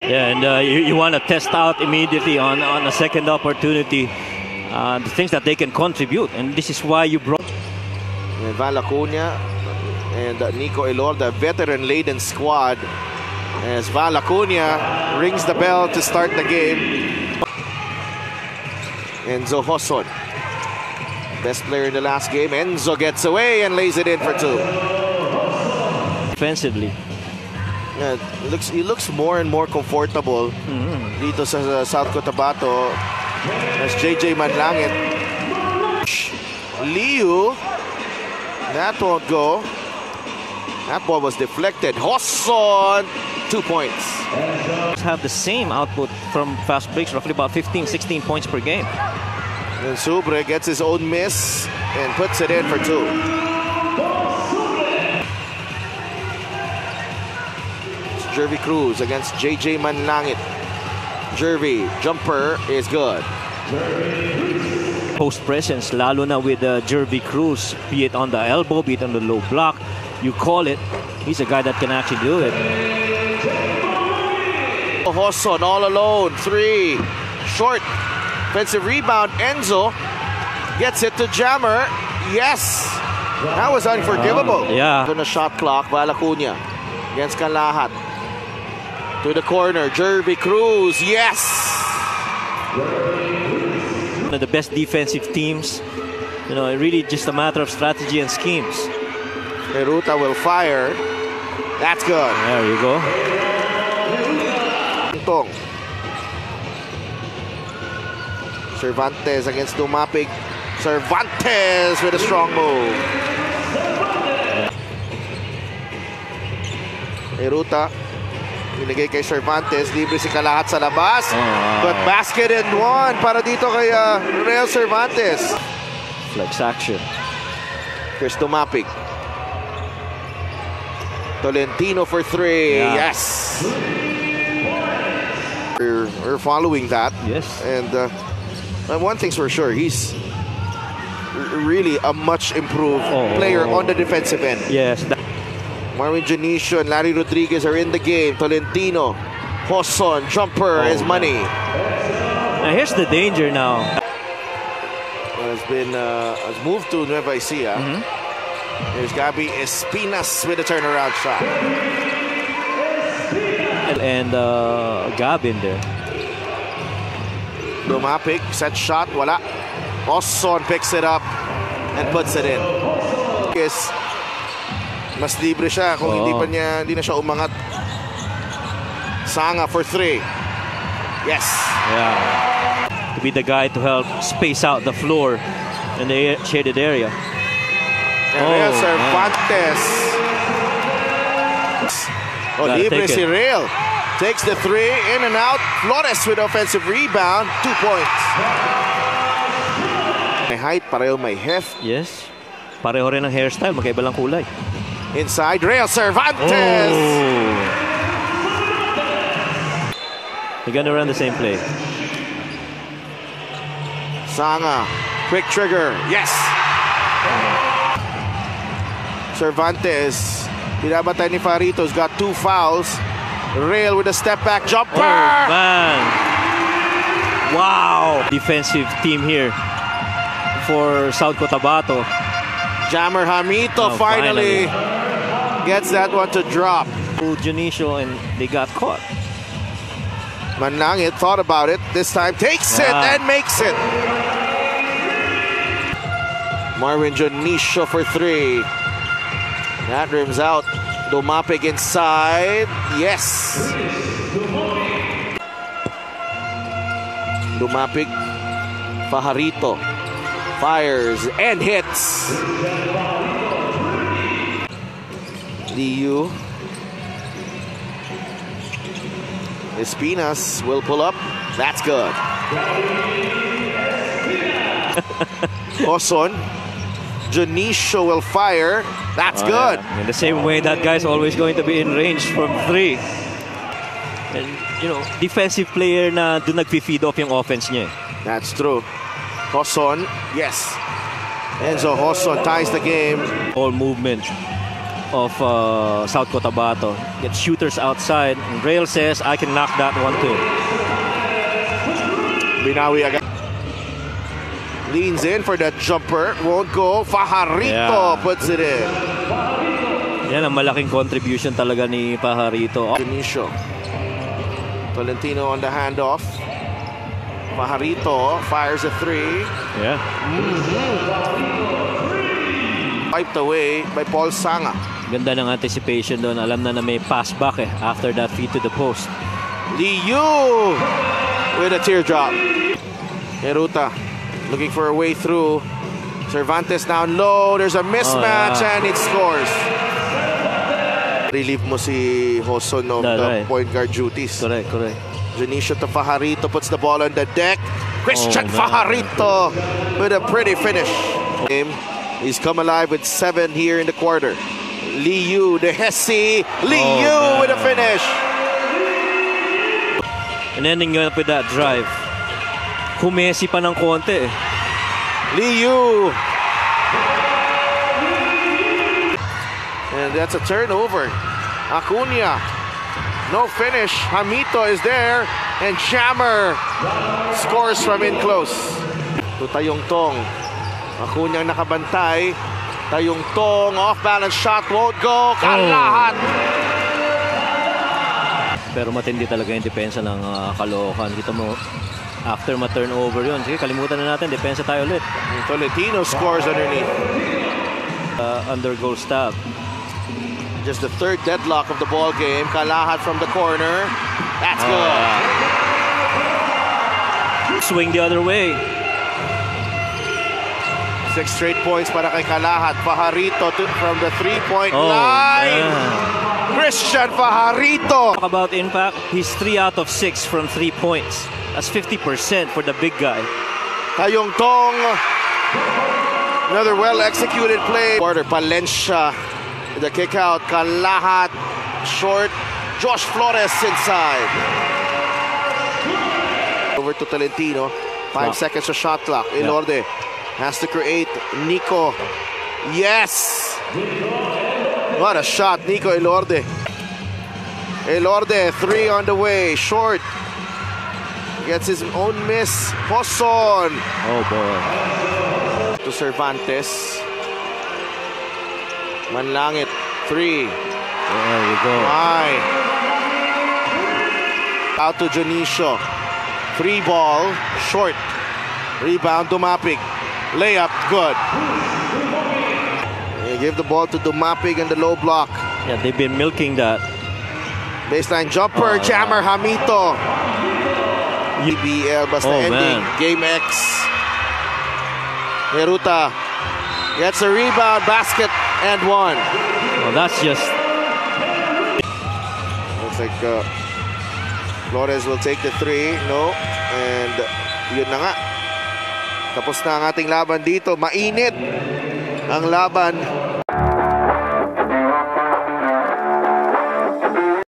Yeah, and you want to test out immediately on a second opportunity the things that they can contribute, and this is why you brought Val Acuna and Nico Elor, the veteran-laden squad, as Val Acuna rings the bell to start the game. Enzo Joson, best player in the last game. Enzo gets away and lays it in for two. Defensively. Yeah, he looks more and more comfortable dito sa South Cotabato as JJ Manlangit. Liu, that won't go. That ball was deflected. Joson, 2 points. Have the same output from fast breaks, roughly about 15-16 points per game. And Subre gets his own miss and puts it in for two. Jervy Cruz against JJ Manlangit. Jervy, jumper is good. Post presence, lalo na with Jervy Cruz, be it on the elbow, be it on the low block, you call it. He's a guy that can actually do it. Joson all alone, three, short, offensive rebound. Enzo gets it to Jammer. Yes, that was unforgivable. Yeah. On the shot clock, Val Acuna against Canlahat. To the corner, Jervy Cruz, yes! One of the best defensive teams. You know, really just a matter of strategy and schemes. Peruta will fire. That's good. There you go. Tong. Cervantes against Dumapig. Cervantes with a strong move. Peruta. Binigay kay Cervantes, libre si Canlahat sa labas. But basket and one para dito kay Real Cervantes. Flex action. Here's Dumapig. Tolentino for three. Yeah. Yes. We're following that. Yes. And one thing's for sure, he's really a much improved player on the defensive end. Yes. Marvin Janicio and Larry Rodriguez are in the game. Tolentino, Joson, jumper is money. Now here's the danger now. Has moved to Nueva Ecija. There's Gabby Espinas with a turnaround shot. And Gab in there. Dumapig, set shot, wala. Joson picks it up and puts it in. Yes. Mas libre siya kung hindi na siya umangat. Sanga for three. Yes. Yeah. To be the guy to help space out the floor in the shaded area. And Real Cervantes. Libre si Real. Takes the three, in and out. Flores with offensive rebound. 2 points. May height, pareho may heft. Yes. Pareho rin ang hairstyle, magkaiba lang kulay. Inside, Real Cervantes! They're gonna run the same play. Sanga, quick trigger, yes! Cervantes, binabatay ni Farito's got 2 fouls. Real with a step back jumper! Oh, man! Wow! Defensive team here for South Cotabato. Jammer Hamito finally gets that one to drop. Janicio, and they got caught. Manlangit thought about it. This time takes it and makes it. Marvin Janicio for three. That rims out. Dumapig inside. Yes. Dumapig. Fajarito fires and hits. Liu. Espinas will pull up. That's good. Joson. Janicio will fire. That's good. Yeah. In the same way, that guy's always going to be in range from three. And, you know, defensive player na doon nag-feed off yung offense niya. That's true. Joson, yes. Enzo Joson ties the game. All movement. of South Cotabato. Gets shooters outside. And Rail says, I can knock that one too. Binawi agad. Leans in for that jumper. Won't go. Fajarito puts it in. Yan ang malaking contribution talaga ni Fajarito. Dionisio. Tolentino on the handoff. Fajarito fires a three. Yeah. Wiped away by Paul Sanga. Ganda ng anticipation doon. Alam na may pass back after that feed to the post. Liu with a teardrop. Heruta looking for a way through. Cervantes down low. There's a mismatch and it scores. Relieve mo si Hoson of the point guard duties. Correct. Dionisio to Fajarito puts the ball on the deck. Christian Fajarito with a pretty finish. He's come alive with 7 here in the quarter. Liu, the Hesse. Liu with a finish. And ending up with that drive. Humesi pa ng konti. Liu. And that's a turnover. Acuna. No finish. Hamito is there. And Jammer scores from in close. To Tayong Tong. Acuna nakabantay. Tayong Tong. Off-balance shot. Won't go. Kalahat. Pero matindi talaga yung depensa ng Caloocan. Kita mo, after ma-turnover yun. Sige, kalimutan na natin. Depensa tayo ulit. Tolentino scores underneath. Under goal stab. Just the third deadlock of the ball game. Kalahat from the corner. That's good. Swing the other way. 6 straight points para kay Kalahat. Fajarito from the 3-point line. Christian Fajarito. Talk about impact. He's 3 out of 6 from 3 points. That's 50% for the big guy. Tayong Tong. Another well-executed play. Quarter Palencia. The kick out. Kalahat. Short. Josh Flores inside. Over to Tolentino. 5 seconds of shot clock. Elorde has to create. Nico. Yes. What a shot. Nico Elorde. Elorde. 3 on the way. Short. Gets his own miss. Poson. Oh boy. To Cervantes. Manlangit. 3. There you go. Why? Out to Dionisio. Free ball. Short. Rebound. Dumapig. Layup. Good. They give the ball to Dumapig in the low block. Yeah, they've been milking that. Baseline jumper. Jammer Hamito. EBL basta ending. Man. Game X. Heruta gets a rebound. Basket and 1. Well, that's just... Looks like Flores will take the 3. No. And yun na nga. Tapos na ang ating laban dito. Mainit ang laban.